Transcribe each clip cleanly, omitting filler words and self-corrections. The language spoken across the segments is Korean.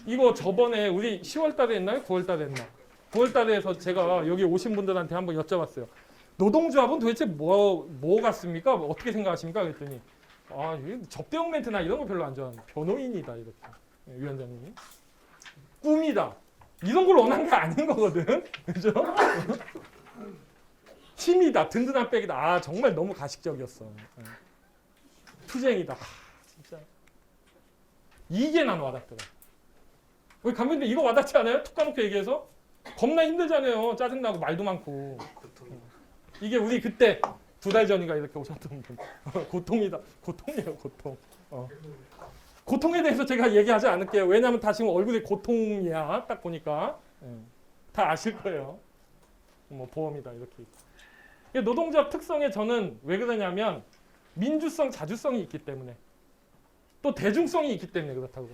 이거 저번에 우리 10월 달에 했나요? 9월 달에 했나? 9월 달에 해서 제가 여기 오신 분들한테 한번 여쭤봤어요. 노동조합은 도대체 뭐 같습니까? 어떻게 생각하십니까? 그랬더니 접대용 멘트나 이런 거 별로 안 좋아하는 변호인이다 이렇게 위원장님이. 꿈이다. 이런 걸 원한 게 아닌 거거든. 그죠? 힘이다. 든든한 백이다. 정말 너무 가식적이었어. 투쟁이다. 진짜. 이게 난 와닿더라. 우리 감독님들 이거 와닿지 않아요? 툭 까놓고 얘기해서? 겁나 힘들잖아요. 짜증나고 말도 많고. 이게 우리 그때 2달 전인가 이렇게 오셨던 분. 고통이다. 고통이에요. 고통. 고통에 대해서 제가 얘기하지 않을게요. 왜냐하면 다 지금 얼굴이 고통이야. 딱 보니까. 다 아실 거예요. 뭐 보험이다 이렇게. 노동조합 특성에 저는 왜 그러냐면 민주성, 자주성이 있기 때문에 또 대중성이 있기 때문에 그렇다고.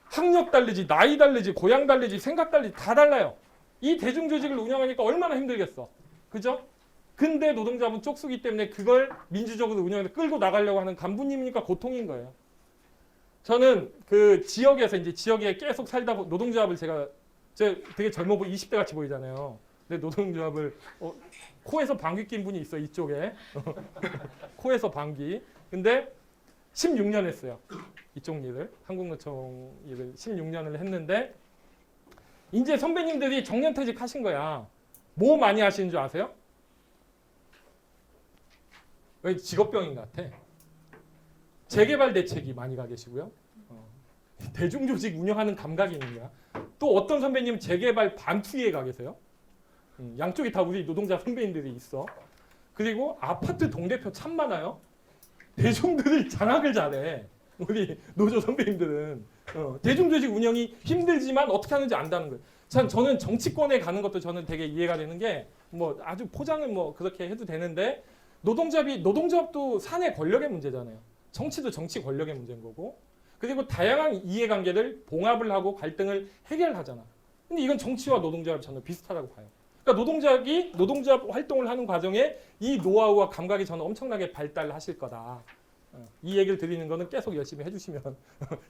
학력 다르지, 나이 다르지, 고향 다르지, 생각 다르지 다 달라요. 이 대중조직을 운영하니까 얼마나 힘들겠어. 그죠? 근데 노동조합은 쪽수기 때문에 그걸 민주적으로 운영해서 끌고 나가려고 하는 간부님이니까 고통인 거예요. 저는 그 지역에서 이제 지역에 계속 살다 노동조합을 제가 되게 젊어 보이 20대 같이 보이잖아요. 근데 노동조합을 코에서 방귀 낀 분이 있어 이쪽에. 코에서 방귀. 근데 16년 했어요. 이쪽 일을. 한국노총 일을 16년을 했는데 이제 선배님들이 정년퇴직 하신 거야. 뭐 많이 하시는 줄 아세요? 왜 직업병인 것 같아. 재개발 대책이 많이 가 계시고요. 대중조직 운영하는 감각이 있는 거야. 또 어떤 선배님은 재개발 반투기에 가 계세요. 양쪽이 다 우리 노동자 선배님들이 있어. 그리고 아파트 동대표 참 많아요. 대중들이 장악을 잘해. 우리 노조 선배님들은. 대중조직 운영이 힘들지만 어떻게 하는지 안다는 거예요. 참 저는 정치권에 가는 것도 저는 되게 이해가 되는 게 뭐 아주 포장은 뭐 그렇게 해도 되는데 노동조합도 사내 권력의 문제잖아요. 정치도 정치 권력의 문제인 거고. 그리고 다양한 이해관계를 봉합을 하고 갈등을 해결하잖아. 근데 이건 정치와 노동조합이 저는 비슷하다고 봐요. 그러니까 노동조합 활동을 하는 과정에 이 노하우와 감각이 저는 엄청나게 발달하실 거다. 이 얘기를 드리는 거는 계속 열심히 해주시면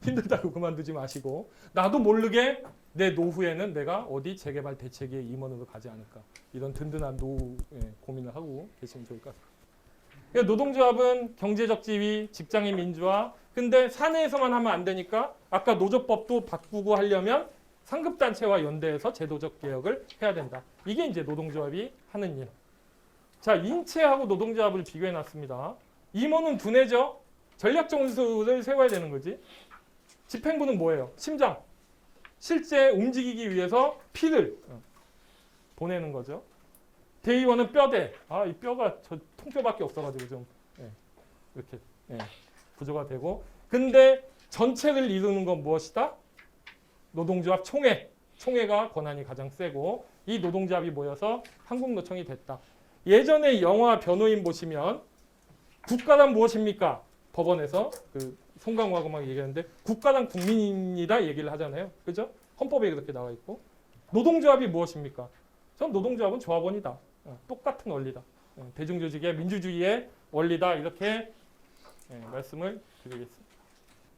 힘들다고 그만두지 마시고 나도 모르게 내 노후에는 내가 어디 재개발 대책의 임원으로 가지 않을까 이런 든든한 노후 고민을 하고 계시면 좋을 것 같습니다. 그러니까 노동조합은 경제적 지위, 직장의 민주화 근데 사내에서만 하면 안 되니까 아까 노조법도 바꾸고 하려면 상급단체와 연대해서 제도적 개혁을 해야 된다. 이게 이제 노동조합이 하는 일. 자, 인체하고 노동조합을 비교해 놨습니다. 임원은 두뇌죠. 전략 정수를 세워야 되는 거지. 집행부는 뭐예요? 심장. 실제 움직이기 위해서 피를 보내는 거죠. 대의원은 뼈대. 이 뼈가 저 통뼈밖에 없어가지고 좀 이렇게 구조가 되고. 근데 전체를 이루는 건 무엇이다? 노동조합 총회. 총회가 권한이 가장 세고 이 노동조합이 모여서 한국노총이 됐다. 예전에 영화 변호인 보시면 국가란 무엇입니까? 법원에서 그 송강호하고 막 얘기하는데 국가란 국민이다 얘기를 하잖아요. 그죠? 헌법에 그렇게 나와 있고. 노동조합이 무엇입니까? 전 노동조합은 조합원이다. 똑같은 원리다. 대중조직의 민주주의의 원리다. 이렇게 말씀을 드리겠습니다.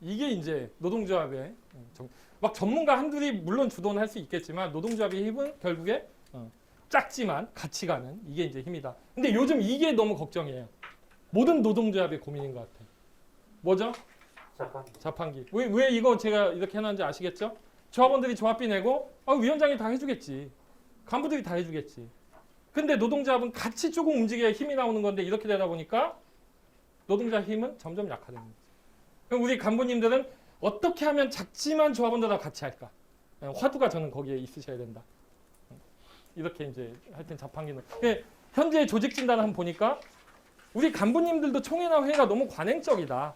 이게 이제 노동조합의 막 전문가 한둘이 물론 주도는 할 수 있겠지만 노동조합의 힘은 결국에 작지만 같이 가는 이게 이제 힘이다. 근데 요즘 이게 너무 걱정이에요. 모든 노동조합의 고민인 것 같아요. 뭐죠? 자판기. 왜 이거 제가 이렇게 해놨는지 아시겠죠? 조합원들이 조합비 내고 위원장이 다 해주겠지. 간부들이 다 해주겠지. 근데 노동조합은 같이 조금 움직여야 힘이 나오는 건데 이렇게 되다 보니까 노동자 힘은 점점 약화되는 거죠. 그럼 우리 간부님들은 어떻게 하면 작지만 조합원들하고 같이 할까? 화두가 저는 거기에 있으셔야 된다. 이렇게 이제 하여튼 자판기는. 현재 조직 진단을 한번 보니까 우리 간부님들도 총회나 회의가 너무 관행적이다.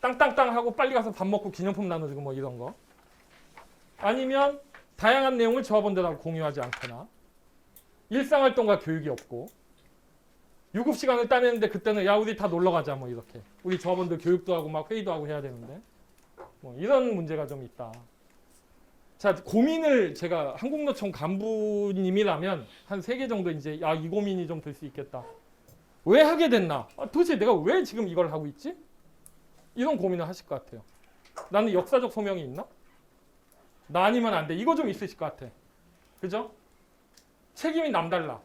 땅땅땅 하고 빨리 가서 밥 먹고 기념품 나눠주고 뭐 이런 거. 아니면 다양한 내용을 조합원들하고 공유하지 않거나 일상활동과 교육이 없고 유급시간을 따내는데 그때는 야 우리 다 놀러가자 뭐 이렇게. 우리 조합원들 교육도 하고 막 회의도 하고 해야 되는데 뭐 이런 문제가 좀 있다. 자, 고민을 제가 한국노총 간부님이라면 한 3개 정도 이제 이 고민이 좀 들 수 있겠다. 왜 하게 됐나? 도대체 내가 왜 지금 이걸 하고 있지? 이런 고민을 하실 것 같아요. 나는 역사적 소명이 있나? 나 아니면 안 돼. 이거 좀 있으실 것 같아. 그죠? 책임이 남달라.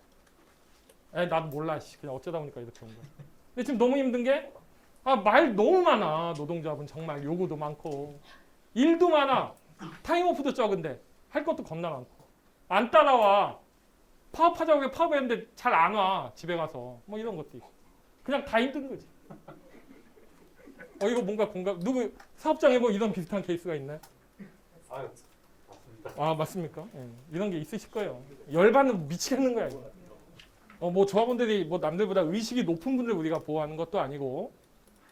나도 몰라. 그냥 어쩌다 보니까 이렇게 온 거야. 근데 지금 너무 힘든 게 말 너무 많아. 노동조합은 정말 요구도 많고 일도 많아. 타임오프도 적은데 할 것도 겁나 많고 안 따라와. 파업하자고 파업했는데 잘 안 와. 집에 가서 뭐 이런 것도 있고 그냥 다 힘든 거지. 이거 뭔가 공감 누구 사업장에 뭐 이런 비슷한 케이스가 있나요? 맞습니다. 맞습니까? 예, 이런 게 있으실 거예요. 열받는 미치겠는 거야. 이거. 뭐 조합원들이 뭐 남들보다 의식이 높은 분들 우리가 보호하는 것도 아니고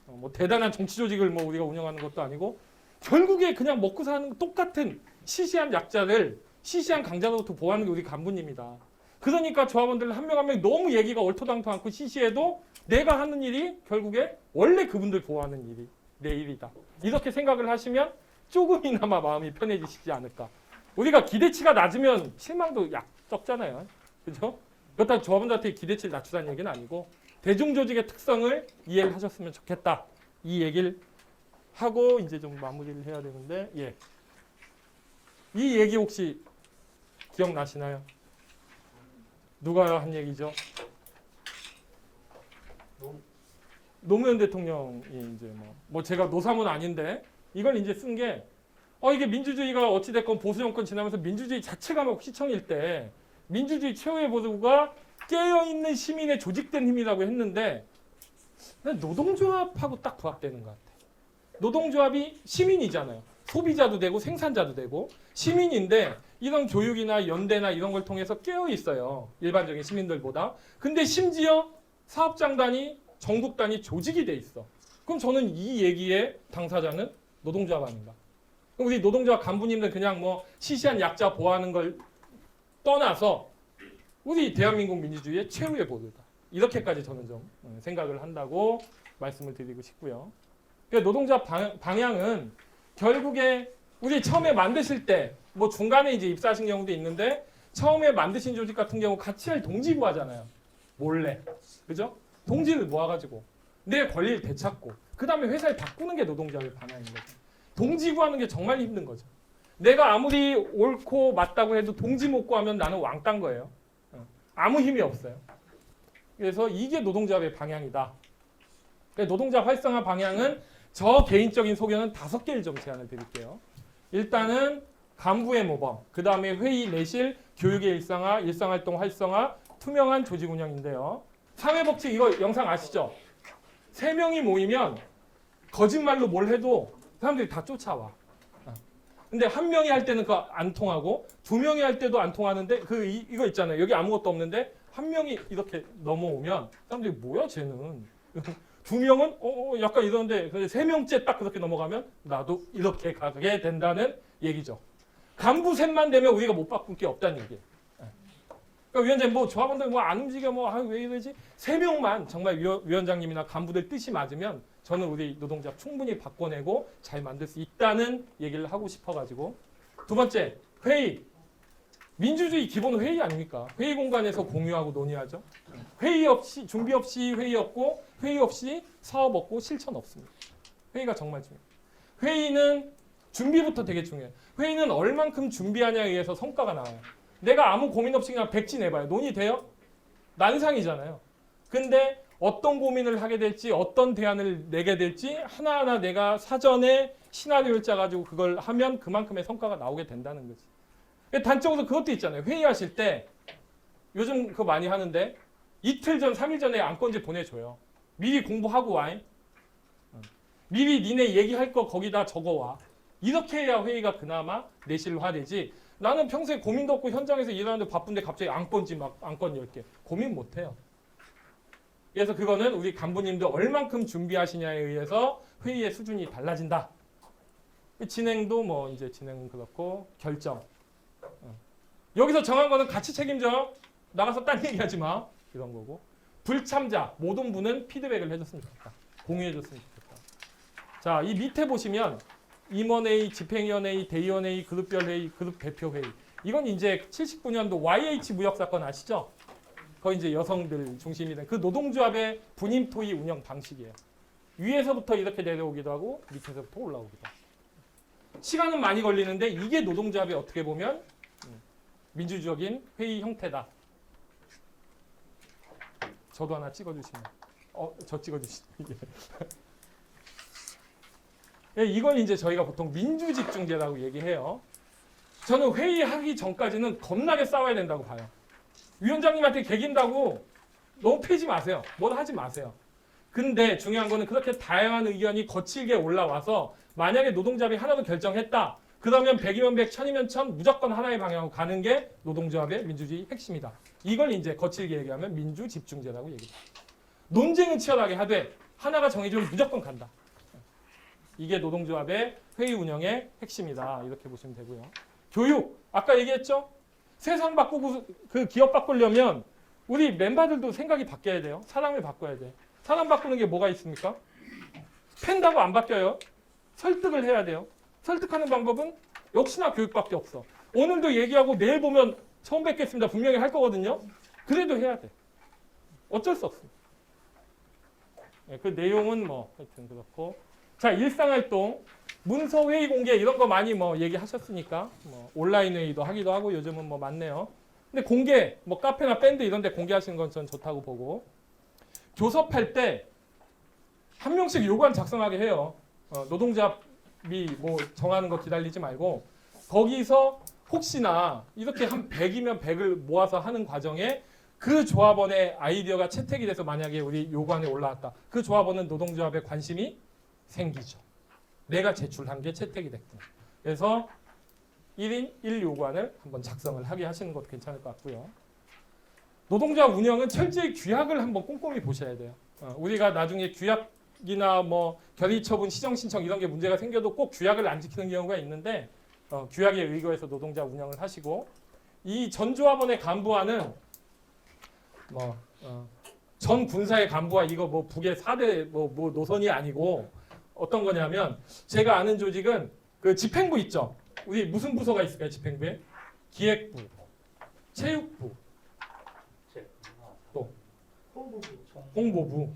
뭐 대단한 정치 조직을 뭐 우리가 운영하는 것도 아니고 결국에 그냥 먹고 사는 똑같은 시시한 약자들, 시시한 강자로부터 보호하는 게 우리 간부님이다. 그러니까 조합원들 한 명 한 명 너무 얘기가 얼토당토 않고 시시해도 내가 하는 일이 결국에 원래 그분들 보호하는 일이 내 일이다. 이렇게 생각을 하시면 조금이나마 마음이 편해지시지 않을까. 우리가 기대치가 낮으면 실망도 적잖아요. 그죠? 그렇다고 조합원들한테 기대치를 낮추자는 얘기는 아니고 대중조직의 특성을 이해를 하셨으면 좋겠다. 이 얘기를 하고 이제 좀 마무리를 해야 되는데 예. 이 얘기 혹시 기억나시나요? 누가 한 얘기죠? 노무현 대통령이 이제 뭐 제가 노사모는 아닌데 이걸 이제 쓴 게 이게 민주주의가 어찌됐건 보수 정권 지나면서 민주주의 자체가 막 휘청일 때 민주주의 최후의 보수가 깨어있는 시민의 조직된 힘이라고 했는데 노동조합하고 딱 부합되는 것 같아요. 노동조합이 시민이잖아요. 소비자도 되고 생산자도 되고 시민인데 이런 교육이나 연대나 이런 걸 통해서 깨어 있어요. 일반적인 시민들보다. 근데 심지어 사업장단이 전국 단위 조직이 돼 있어. 그럼 저는 이 얘기의 당사자는 노동조합 아닌가? 그럼 우리 노동조합 간부님들 그냥 뭐 시시한 약자 보호하는 걸 떠나서 우리 대한민국 민주주의의 최후의 보루다. 이렇게까지 저는 좀 생각을 한다고 말씀을 드리고 싶고요. 노동조합 방향은 결국에 우리 처음에 만드실 때 뭐 중간에 이제 입사하신 경우도 있는데 처음에 만드신 조직 같은 경우 같이 할 동지구 하잖아요. 몰래. 그죠? 동지를 모아가지고 내 권리를 되찾고 그 다음에 회사를 바꾸는 게 노동조합의 방향인 거죠. 동지구 하는 게 정말 힘든 거죠. 내가 아무리 옳고 맞다고 해도 동지 못 구하면 나는 왕딴 거예요. 아무 힘이 없어요. 그래서 이게 노동조합의 방향이다. 노동조합 활성화 방향은 저 개인적인 소견은 5개를 좀 제안을 드릴게요. 일단은 간부의 모범, 그 다음에 회의 내실, 교육의 일상화, 일상활동 활성화, 투명한 조직 운영인데요. 사회복지 이거 영상 아시죠? 3명이 모이면 거짓말로 뭘 해도 사람들이 다 쫓아와. 근데 1명이 할 때는 그거 안 통하고 2명이 할 때도 안 통하는데 이거 있잖아요. 여기 아무것도 없는데 1명이 이렇게 넘어오면 사람들이 뭐야 쟤는. 2명은 약간 이러는데 3명째 딱 그렇게 넘어가면 나도 이렇게 가게 된다는 얘기죠. 간부 셋만 되면 우리가 못 바꿀 게 없다는 얘기예요. 그러니까 위원장님 뭐 조합원들 뭐 안 움직여 왜 이러지? 3명만 정말 위원장님이나 간부들 뜻이 맞으면 저는 우리 노동조합 충분히 바꿔내고 잘 만들 수 있다는 얘기를 하고 싶어가지고. 두 번째, 회의. 민주주의 기본 회의 아닙니까? 회의 공간에서 공유하고 논의하죠. 회의 없이 준비 없이 회의 없고 회의 없이 사업 없고 실천 없습니다. 회의가 정말 중요해요. 회의는 준비부터 되게 중요해요. 회의는 얼만큼 준비하냐에 의해서 성과가 나와요. 내가 아무 고민 없이 그냥 백지 내봐요. 논의돼요? 난상이잖아요. 근데 어떤 고민을 하게 될지 어떤 대안을 내게 될지 하나하나 내가 사전에 시나리오를 짜가지고 그걸 하면 그만큼의 성과가 나오게 된다는 거지. 단적으로 그것도 있잖아요. 회의하실 때 요즘 그거 많이 하는데 이틀 전, 3일 전에 안건지 보내줘요. 미리 공부하고 와. 미리 니네 얘기할 거 거기다 적어와. 이렇게 해야 회의가 그나마 내실화되지. 나는 평소에 고민도 없고 현장에서 일하는데 바쁜데 갑자기 안건지 막 안건 10개. 고민 못해요. 그래서 그거는 우리 간부님들 얼만큼 준비하시냐에 의해서 회의의 수준이 달라진다. 진행도 뭐 이제 진행은 그렇고 결정. 여기서 정한 거는 같이 책임져. 나가서 딴 얘기하지 마. 이런 거고. 불참자 모든 분은 피드백을 해줬으면 좋겠다. 공유해줬으면 좋겠다. 자, 이 밑에 보시면 임원회의, 집행위원회의, 대의원회의, 그룹별 회의, 그룹 대표 회의. 이건 이제 79년도 YH 무역 사건 아시죠? 거기 이제 여성들 중심이 된 그 노동조합의 분임 토의 운영 방식이에요. 위에서부터 이렇게 내려오기도 하고 밑에서부터 올라오기도 하고. 시간은 많이 걸리는데 이게 노동조합의 어떻게 보면 민주적인 회의 형태다. 저도 하나 찍어주시면. 저 찍어주시죠. 이걸 이제 저희가 보통 민주집중제라고 얘기해요. 저는 회의하기 전까지는 겁나게 싸워야 된다고 봐요. 위원장님한테 개긴다고 너무 패지 마세요. 뭘 하지 마세요. 근데 중요한 거는 그렇게 다양한 의견이 거칠게 올라와서 만약에 노동조합이 하나도 결정했다. 그러면 100이면 100, 1000이면 1000 무조건 하나의 방향으로 가는 게 노동조합의 민주주의 핵심이다. 이걸 이제 거칠게 얘기하면 민주집중제라고 얘기해요. 논쟁은 치열하게 하되 하나가 정해지면 무조건 간다. 이게 노동조합의 회의 운영의 핵심이다. 이렇게 보시면 되고요. 교육, 아까 얘기했죠? 세상 바꾸고 그 기업 바꾸려면 우리 멤버들도 생각이 바뀌어야 돼요. 사람을 바꿔야 돼. 사람 바꾸는 게 뭐가 있습니까? 팬다고 안 바뀌어요. 설득을 해야 돼요. 설득하는 방법은 역시나 교육밖에 없어. 오늘도 얘기하고 내일 보면 처음 뵙겠습니다. 분명히 할 거거든요. 그래도 해야 돼. 어쩔 수 없어. 그 내용은 뭐 하여튼 그렇고. 자, 일상활동, 문서 회의 공개 이런 거 많이 뭐 얘기하셨으니까 뭐 온라인 회의도 하기도 하고 요즘은 뭐 많네요. 근데 공개, 뭐 카페나 밴드 이런 데 공개하시는 건 전 좋다고 보고. 교섭할 때 한 명씩 요구안 작성하게 해요. 노동조합이 뭐 정하는 거 기다리지 말고 거기서 혹시나 이렇게 한 100이면 100을 모아서 하는 과정에 그 조합원의 아이디어가 채택이 돼서 만약에 우리 요구안에 올라왔다. 그 조합원은 노동조합에 관심이 생기죠. 내가 제출한 게 채택이 됐구나. 그래서 1인 1요구안을 한번 작성을 하게 하시는 것도 괜찮을 것 같고요. 노동조합 운영은 철저히 규약을 한번 꼼꼼히 보셔야 돼요. 우리가 나중에 규약이나 뭐 결의처분, 시정신청 이런 게 문제가 생겨도 꼭 규약을 안 지키는 경우가 있는데 규약에 의거해서 노동조합 운영을 하시고 이 전 조합원의 간부와는 전 군사의 간부와 이거 뭐 북의 4대 뭐 노선이 아니고 어떤 거냐면 제가 아는 조직은 그 집행부 있죠. 우리 무슨 부서가 있을까요? 집행부에? 기획부, 체육부, 또 홍보부.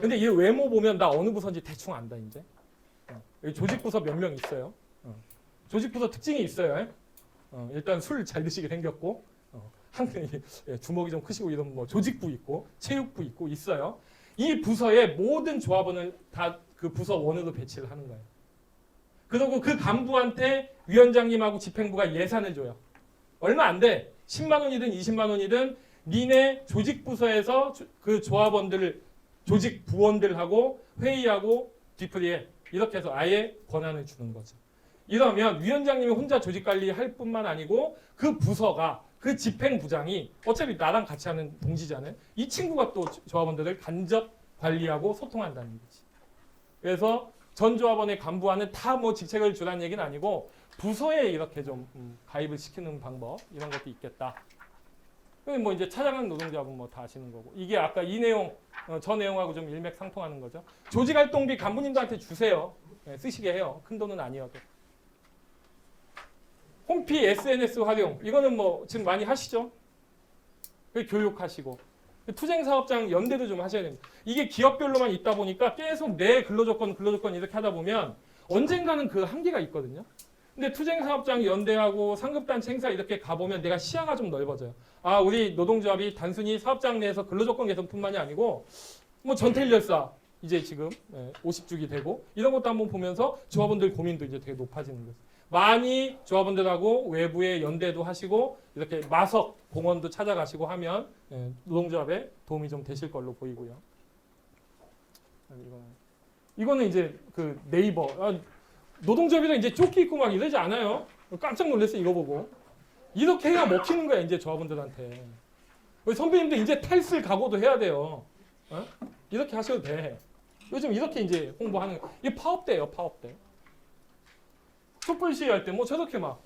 근데 이 외모 보면 나 어느 부서인지 대충 안다 이제. 여기 조직 부서 몇 명 있어요. 조직 부서 특징이 있어요. 일단 술 잘 드시게 생겼고 주먹이 좀 크시고 이런 뭐 조직부 있고 체육부 있고 있어요. 이 부서의 모든 조합원을 다 그 부서 원으로 배치를 하는 거예요. 그리고 그 간부한테 위원장님하고 집행부가 예산을 줘요. 얼마 안 돼. 10만 원이든 20만 원이든 니네 조직 부서에서 그 조합원들을 조직 부원들하고 회의하고 뒤풀이해. 이렇게 해서 아예 권한을 주는 거죠. 이러면 위원장님이 혼자 조직 관리할 뿐만 아니고 그 부서가 그 집행부장이 어차피 나랑 같이 하는 동지잖아요. 이 친구가 또 조합원들을 간접 관리하고 소통한다는 거지. 그래서 전 조합원의 간부와는 다 뭐 직책을 주라는 얘기는 아니고 부서에 이렇게 좀 가입을 시키는 방법 이런 것도 있겠다. 뭐 이제 찾아가는 노동조합은 뭐 다 아시는 거고 이게 아까 이 내용 저 내용하고 좀 일맥상통하는 거죠. 조직활동비 간부님들한테 주세요. 쓰시게 해요. 큰 돈은 아니어도. 홈피 SNS 활용 이거는 뭐 지금 많이 하시죠? 교육하시고 투쟁사업장 연대도 좀 하셔야 됩니다. 이게 기업별로만 있다 보니까 계속 내 근로조건 이렇게 하다 보면 언젠가는 그 한계가 있거든요. 근데 투쟁사업장 연대하고 상급단체 행사 이렇게 가보면 내가 시야가 좀 넓어져요. 아, 우리 노동조합이 단순히 사업장 내에서 근로조건 개선뿐만이 아니고 뭐 전태일열사 이제 지금 50주기 되고 이런 것도 한번 보면서 조합원들 고민도 이제 되게 높아지는 거죠. 많이 조합원들하고 외부에 연대도 하시고 이렇게 마석 공원도 찾아가시고 하면 노동조합에 도움이 좀 되실 걸로 보이고요. 이거는 이제 그 네이버 노동조합이랑 이제 조끼 입고 막 이러지 않아요. 깜짝 놀랐어요 이거 보고. 이렇게 해야 먹히는 거야 이제 조합원들한테. 우리 선배님들 이제 탈슬 각오도 해야 돼요. 이렇게 하셔도 돼. 요즘 이렇게 이제 홍보하는 거. 이게 파업대예요 파업대. 촛불 시위할 때 뭐 저렇게 막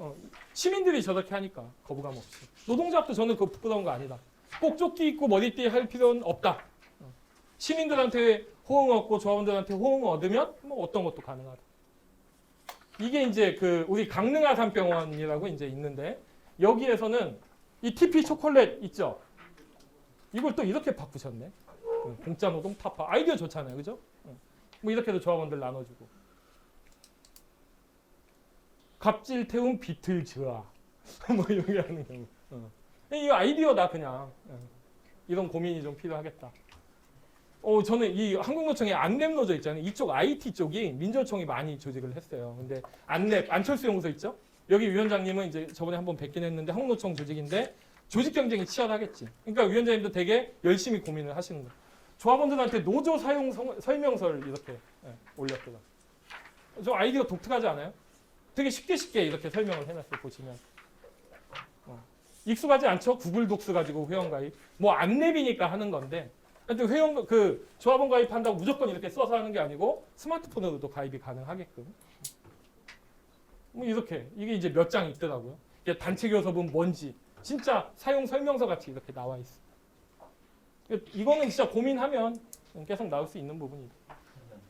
시민들이 저렇게 하니까 거부감 없이. 노동조합도 저는 그거 부끄러운 거 아니다. 꼭 조끼 입고 머리띠 할 필요는 없다. 시민들한테 호응 얻고 조합원들한테 호응 얻으면 뭐 어떤 것도 가능하다. 이게 이제 그 우리 강릉아 산병원이라고 이제 있는데 여기에서는 이 TP 초콜릿 있죠. 이걸 또 이렇게 바꾸셨네. 공짜 노동 타파 아이디어 좋잖아요, 그죠? 뭐 이렇게도 조합원들 나눠주고. 갑질 태운 비틀즈아 뭐 이렇게 하는 경우. 이 아이디어다 그냥. 이런 고민이 좀 필요하겠다. 저는 이 한국노총의 안랩노조 있잖아요. 이쪽 IT 쪽이 민주노총이 많이 조직을 했어요. 근데 안랩 안철수 연구소 있죠? 여기 위원장님은 이제 저번에 한번 뵙긴 했는데 한국노총 조직인데 조직 경쟁이 치열하겠지. 그러니까 위원장님도 되게 열심히 고민을 하시는 거예요. 조합원들한테 노조 사용 설명서를 이렇게 올렸더라. 저 아이디어 독특하지 않아요? 되게 쉽게 이렇게 설명을 해놨어요. 보시면. 익숙하지 않죠? 구글 독스 가지고 회원가입. 뭐 안랩이니까 하는 건데 하여튼 회원 조합원 가입한다고 무조건 이렇게 써서 하는 게 아니고 스마트폰으로도 가입이 가능하게끔. 뭐 이렇게 이게 이제 몇 장 있더라고요. 이게 단체 교섭은 뭔지 진짜 사용 설명서 같이 이렇게 나와 있어. 이거는 진짜 고민하면 계속 나올 수 있는 부분이죠.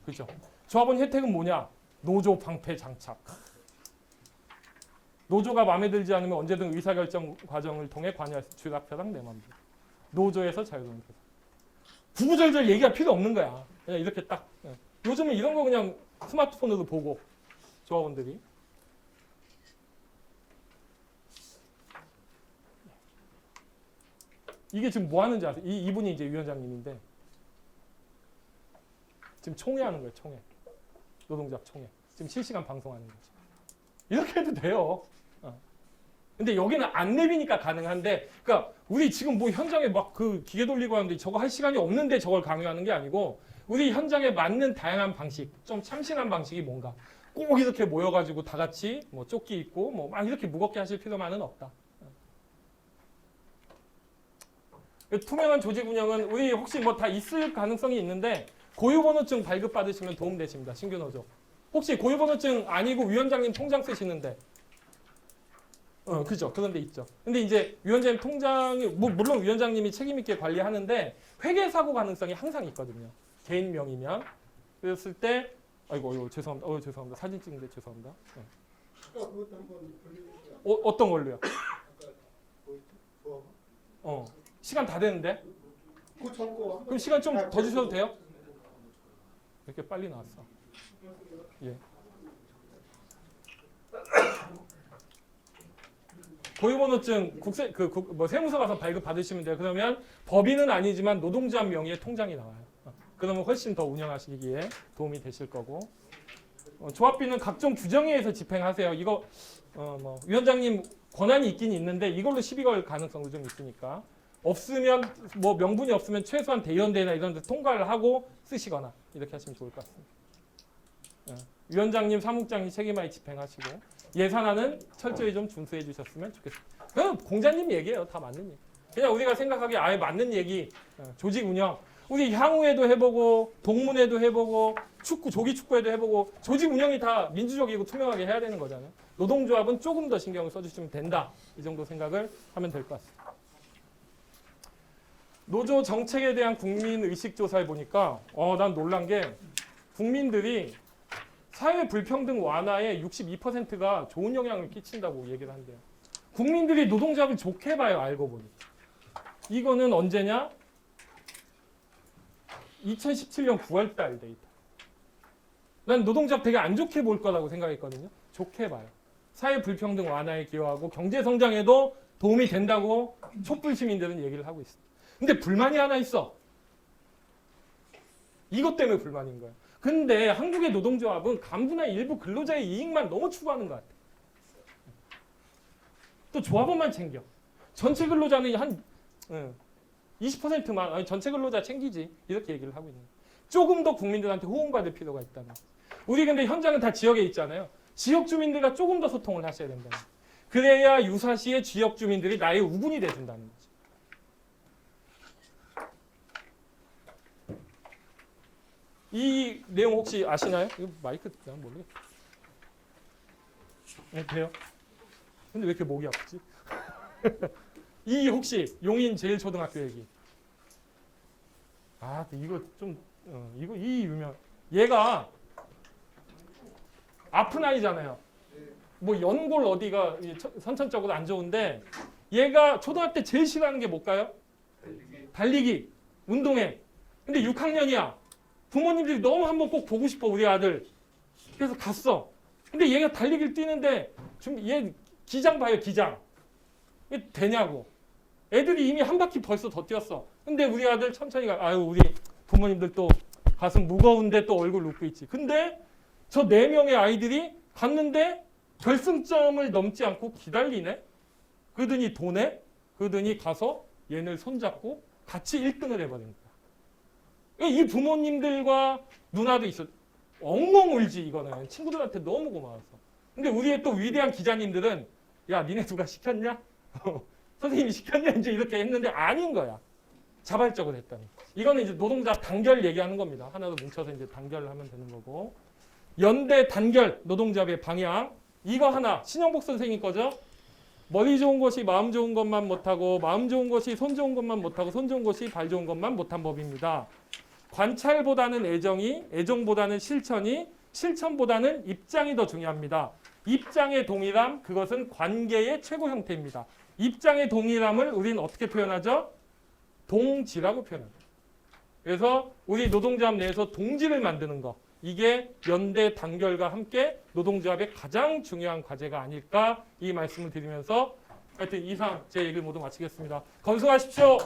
그렇죠? 조합원 혜택은 뭐냐? 노조 방패 장착. 노조가 마음에 들지 않으면 언제든 의사결정 과정을 통해 관여할 수 주락펴락 내 맘대로. 노조에서 자유로운 교섭. 구구절절 얘기할 필요 없는 거야. 그냥 이렇게 딱. 요즘은 이런 거 그냥 스마트폰으로 보고 조합원들이. 이게 지금 뭐 하는지 아세요? 이분이 이제 위원장님인데 지금 총회하는 거예요. 총회. 노동조합 총회. 지금 실시간 방송하는 거죠. 이렇게 해도 돼요. 근데 여기는 안랩이니까 가능한데, 그러니까 우리 지금 뭐 현장에 막 그 기계 돌리고 하는데 저거 할 시간이 없는데 저걸 강요하는 게 아니고 우리 현장에 맞는 다양한 방식, 좀 참신한 방식이 뭔가 꼭 이렇게 모여가지고 다 같이 뭐 조끼 입고 뭐 막 이렇게 무겁게 하실 필요만은 없다. 투명한 조직 운영은 우리 혹시 뭐 다 있을 가능성이 있는데 고유번호증 발급받으시면 도움되십니다. 신규 노조. 혹시 고유번호증 아니고 위원장님 통장 쓰시는데 그죠. 그런 데 있죠. 근데 이제 위원장님 통장이 물론 위원장님이 책임 있게 관리하는데 회계 사고 가능성이 항상 있거든요. 개인 명의면. 그랬을 때 아이고 죄송합니다. 죄송합니다. 사진 찍는데 죄송합니다. 그것도 한번 돌려주세요. 어떤 걸로요? 뭐 시간 다 되는데? 그 참고 그럼 시간 좀 더 주셔도 돼요? 이렇게 빨리 나왔어. 예. 고유번호증 세무서 가서 발급 받으시면 돼요. 그러면 법인은 아니지만 노동조합 명의의 통장이 나와요. 그러면 훨씬 더 운영하시기에 도움이 되실 거고. 조합비는 각종 규정에 의해서 집행하세요. 이거 뭐 위원장님 권한이 있긴 있는데 이걸로 시비 걸 가능성도 좀 있으니까. 없으면 뭐 명분이 없으면 최소한 대의원대회나 이런 데 통과를 하고 쓰시거나 이렇게 하시면 좋을 것 같습니다. 위원장님, 사무국장님 책임하에 집행하시고 예산안은 철저히 좀 준수해 주셨으면 좋겠습니다. 그건 공자님 얘기예요. 다 맞는 얘기. 그냥 우리가 생각하기에 아예 맞는 얘기. 조직 운영. 우리 향후에도 해보고 동문회도 해보고 조기 축구에도 해보고 조직 운영이 다 민주적이고 투명하게 해야 되는 거잖아요. 노동조합은 조금 더 신경을 써주시면 된다. 이 정도 생각을 하면 될 것 같습니다. 노조 정책에 대한 국민의식조사를 보니까 난 놀란 게 국민들이 사회 불평등 완화에 62%가 좋은 영향을 끼친다고 얘기를 한대요. 국민들이 노동조합을 좋게 봐요. 알고 보니. 이거는 언제냐? 2017년 9월달 데이터. 난 노동조합 되게 안 좋게 볼 거라고 생각했거든요. 좋게 봐요. 사회 불평등 완화에 기여하고 경제 성장에도 도움이 된다고 촛불 시민들은 얘기를 하고 있습니다. 근데 불만이 하나 있어. 이것 때문에 불만인 거예요. 근데 한국의 노동조합은 간부나 일부 근로자의 이익만 너무 추구하는 것 같아. 또 조합원만 챙겨. 전체 근로자는 한 20%만 전체 근로자 챙기지. 이렇게 얘기를 하고 있는 거예요. 조금 더 국민들한테 호응받을 필요가 있다는 거죠. 우리 근데 현장은 다 지역에 있잖아요. 지역 주민들과 조금 더 소통을 하셔야 된다는 거죠. 그래야 유사시의 지역 주민들이 나의 우군이 돼준다는 거죠. 이 내용 혹시 아시나요? 이거 마이크 그냥 모르겠다. 네, 돼요. 근데 왜 이렇게 목이 아프지? 이 혹시 용인 제일초등학교 얘기. 이거 좀 이거 이 유명. 얘가 아픈 아이잖아요. 뭐 연골 어디가 선천적으로 안 좋은데 얘가 초등학교 때 제일 싫어하는 게 뭘까요? 달리기, 운동회. 근데 6학년이야. 부모님들이 너무 한번 꼭 보고 싶어 우리 아들. 그래서 갔어. 근데 얘가 달리기를 뛰는데 좀 얘 기장 봐요, 기장. 이게 되냐고. 애들이 이미 한 바퀴 벌써 더 뛰었어. 근데 우리 아들 천천히 가. 아유, 우리 부모님들 또 가슴 무거운데 또 얼굴 웃고 있지. 근데 저 4명의 아이들이 갔는데 결승점을 넘지 않고 기다리네. 그러더니 도네. 그러더니 가서 얘를 손잡고 같이 1등을 해버린 거야. 이 부모님들과 누나도 있어. 엉엉 울지 이거는. 친구들한테 너무 고마워서. 근데 우리의 또 위대한 기자님들은 야, 니네 누가 시켰냐? 선생님이 시켰냐? 이제 이렇게 했는데 아닌 거야. 자발적으로 했다니. 이거는 이제 노동자 단결 얘기하는 겁니다. 하나로 뭉쳐서 이제 단결을 하면 되는 거고. 연대 단결 노동자의 방향. 이거 하나 신영복 선생님 거죠. 머리 좋은 것이 마음 좋은 것만 못하고 마음 좋은 것이 손 좋은 것만 못하고 손 좋은 것이 발 좋은 것만 못한 법입니다. 관찰보다는 애정이, 애정보다는 실천이, 실천보다는 입장이 더 중요합니다. 입장의 동일함, 그것은 관계의 최고 형태입니다. 입장의 동일함을 우리는 어떻게 표현하죠? 동지라고 표현합니다. 그래서 우리 노동조합 내에서 동지를 만드는 거, 이게 연대 단결과 함께 노동조합의 가장 중요한 과제가 아닐까 이 말씀을 드리면서 하여튼 이상 제 얘기를 모두 마치겠습니다. 건승하십시오.